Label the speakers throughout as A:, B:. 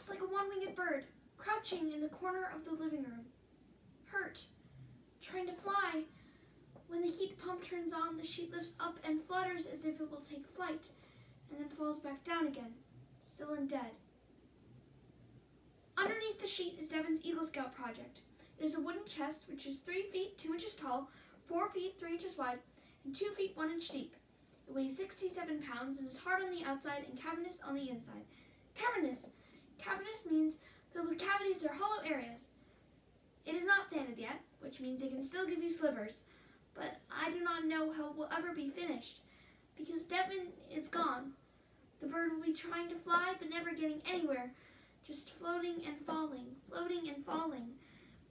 A: looks like a one-winged bird, crouching in the corner of the living room. Hurt, trying to fly. When the heat pump turns on, the sheet lifts up and flutters as if it will take flight, and then falls back down again, still and dead. Underneath the sheet is Devon's Eagle Scout project. It is a wooden chest which is 3 feet 2 inches tall, 4 feet 3 inches wide, and 2 feet 1 inch deep. It weighs 67 pounds and is hard on the outside and cavernous on the inside. Cavernous! Cavernous means filled with cavities or hollow areas. It is not sanded yet, which means it can still give you slivers, but I do not know how it will ever be finished, because Devon is gone. The bird will be trying to fly, but never getting anywhere, just floating and falling, floating and falling,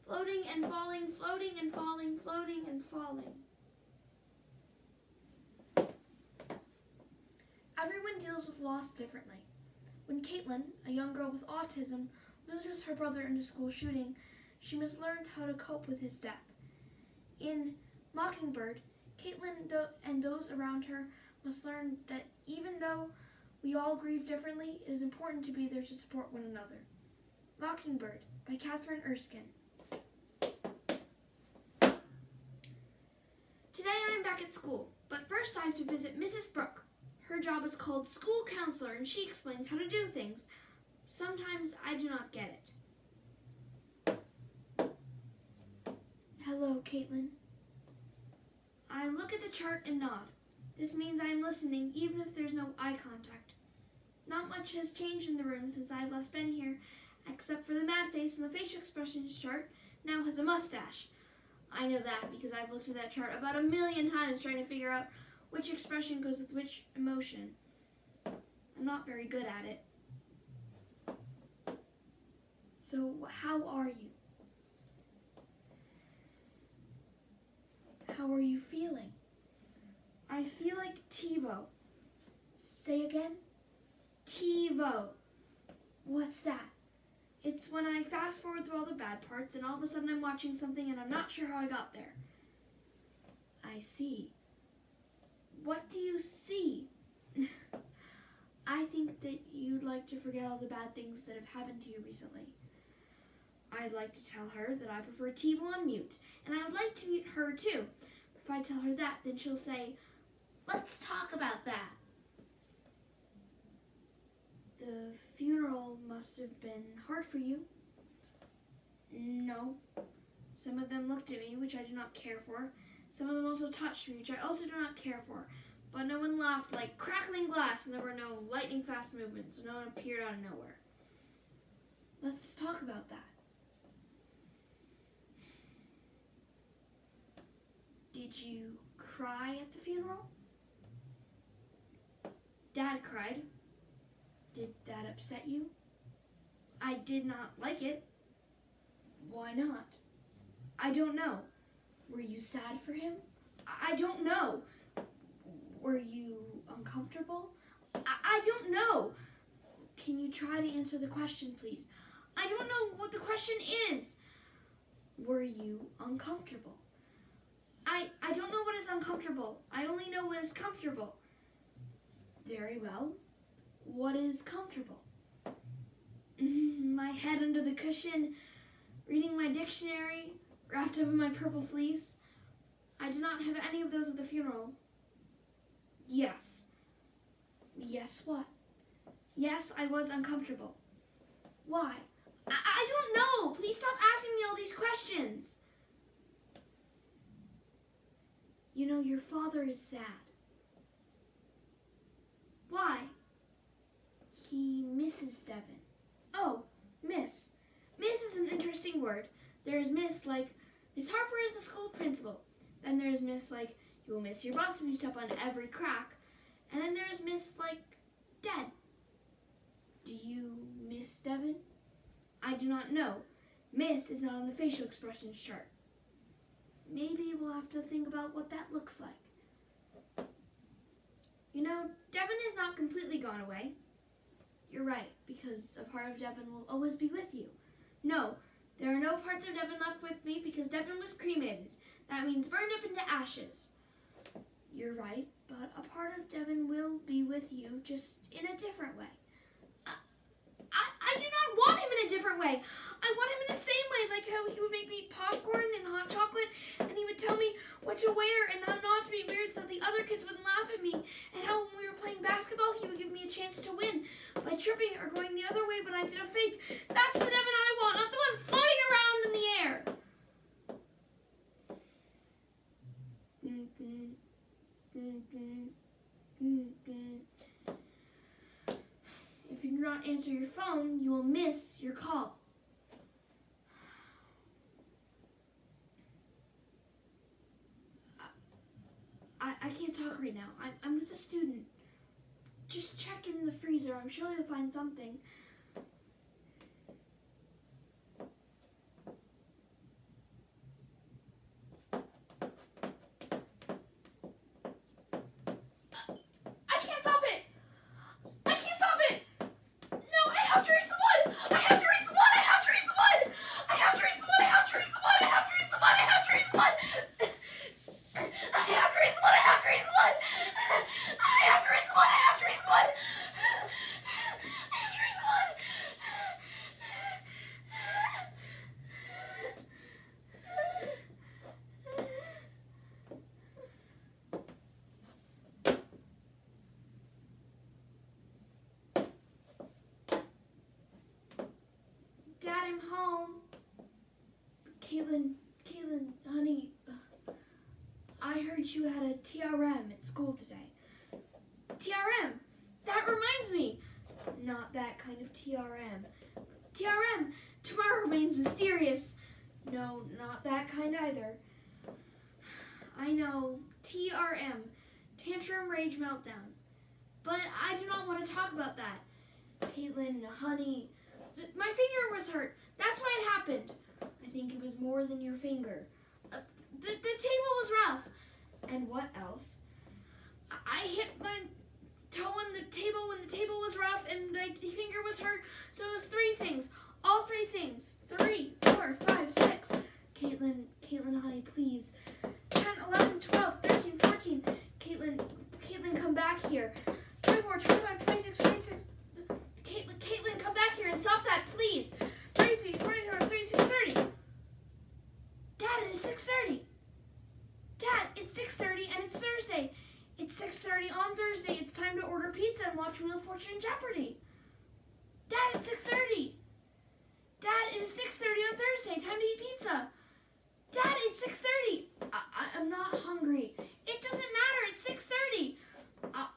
A: floating and falling, floating and falling, floating and falling. Everyone deals with loss differently. When Caitlin, a young girl with autism, loses her brother in a school shooting, she must learn how to cope with his death. In Mockingbird, Caitlin and those around her must learn that even though we all grieve differently, it is important to be there to support one another. Mockingbird by Catherine Erskine. Today I am back at school, but first I have to visit Mrs. Brooke. Her job is called school counselor, and she explains how to do things. Sometimes I do not get it. Hello, Caitlin. I look at the chart and nod. This means I am listening even if there's no eye contact. Not much has changed in the room since I've last been here, except for the mad face and the facial expressions chart now has a mustache. I know that because I've looked at that chart about 1,000,000 times trying to figure out which expression goes with which emotion. I'm not very good at it. So, how are you? How are you feeling? I feel like TiVo. Say again? TiVo. What's that? It's when I fast forward through all the bad parts and all of a sudden I'm watching something and I'm not sure how I got there. I see. What do you see? I think that you'd like to forget all the bad things that have happened to you recently. I'd like to tell her that I prefer TiVo on mute, and I would like to mute her too. But if I tell her that, then she'll say, "Let's talk about that." The funeral must have been hard for you. No. Some of them looked at me, which I do not care for. Some of them also touched me, which I also do not care for. But no one laughed like crackling glass, and there were no lightning fast movements, so no one appeared out of nowhere. Let's talk about that. Did you cry at the funeral? Dad cried. Did that upset you? I did not like it. Why not? I don't know. Were you sad for him? I don't know. Were you uncomfortable? I don't know. Can you try to answer the question, please? I don't know what the question is. Were you uncomfortable? I don't know what is uncomfortable. I only know what is comfortable. Very well. What is comfortable? My head under the cushion, reading my dictionary, wrapped up in my purple fleece. I did not have any of those at the funeral. Yes. Yes, what? Yes, I was uncomfortable. Why? I don't know. Please stop asking me all these questions. You know, your father is sad. Why? He misses Devon. Oh, miss. Miss is an interesting word. There is miss like, Miss Harper is the school principal. Then there is miss like, you will miss your bus when you step on every crack. And then there is miss like, dead. Do you miss Devon? I do not know. Miss is not on the facial expressions chart. Maybe we'll have to think about what that looks like. You know, Devon is not completely gone away. You're right, because a part of Devon will always be with you. No, there are no parts of Devon left with me because Devon was cremated. That means burned up into ashes. You're right, but a part of Devon will be with you, just in a different way. I do not want what to wear and how not to be weird so that the other kids wouldn't laugh at me, and how when we were playing basketball he would give me a chance to win by tripping or going the other way when I did a fake. That's the Devin I want, not the one floating around in the air. If you do not answer your phone, you will miss your call. I can't talk right now. I'm with a student. Just check in the freezer. I'm sure you'll find something. I can't stop it! I can't stop it! No, I have to erase the blood! I have to erase the blood! I have to erase the blood! I have to erase the blood! I have to erase the blood! I have to erase the blood! I have to erase the blood! I have to erase the blood! I have to erase the blood! I have to erase the blood! I have to erase the blood! I have to erase the blood! Dad, I'm home. Caitlin, honey, I heard you had a TRM at school today. TRM? That reminds me. Not that kind of TRM. TRM, tomorrow remains mysterious. No, not that kind either. I know, TRM, tantrum rage meltdown. But I do not want to talk about that. Caitlin, honey, my finger was hurt. That's why it happened. I think it was more than your finger. The table was rough. And what else? I hit my toe on the table when the table was rough and my finger was hurt. So it was 3 things. All 3 things. 3, 4, 5, 6. Caitlin, honey, please. 10, 11, 12, 13, 14. Caitlin, come back here. 24, 25, 26, 26. Caitlin, come back here and stop that, please. 33, 34, 36, 30. Dad, it is 6:30. Dad, it's 6:30 and it's Thursday. It's 6:30 on Thursday. It's time to order pizza and watch Wheel of Fortune and Jeopardy. Dad, it's 6:30. Dad, it is 6:30 on Thursday. Time to eat pizza. Dad, it's 6:30. I'm not hungry. It doesn't matter. It's 6:30.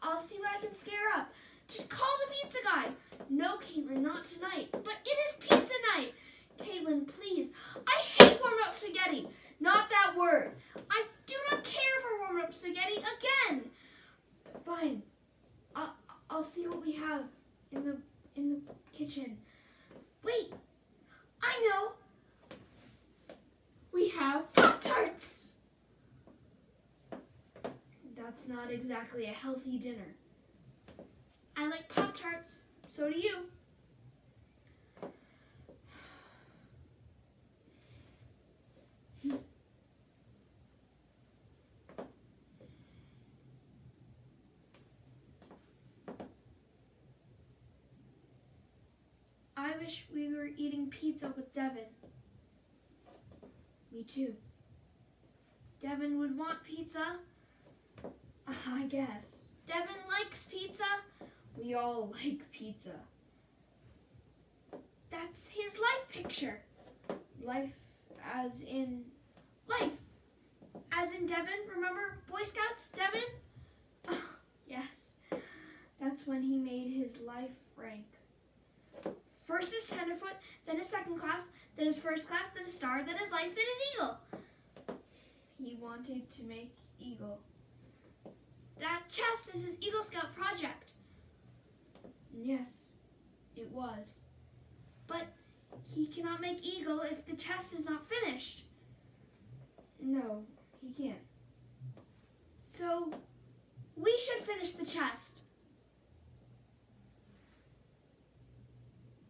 A: I'll see what I can scare up. Just call the pizza guy. No, Caitlin, not tonight. But it is pizza night. Caitlin, please. I hate warmed up spaghetti. Not that word. I do not care for warmed up spaghetti again. Fine. I'll see what we have in the kitchen. Wait. I know. We have Pop-Tarts. That's not exactly a healthy dinner. I like Pop-Tarts. So do you. I wish we were eating pizza with Devin. Me too. Devin would want pizza. I guess. Devin likes pizza. We all like pizza. That's his life picture. Life as in life. As in Devin, remember Boy Scouts, Devin? Oh, yes. That's when he made his life rank. First is tenderfoot, then his second class, then his first class, then his star, then his life, then his eagle. He wanted to make eagle. That chest is his Eagle Scout project. Yes, it was. But he cannot make eagle if the chest is not finished. No, he can't. So, we should finish the chest.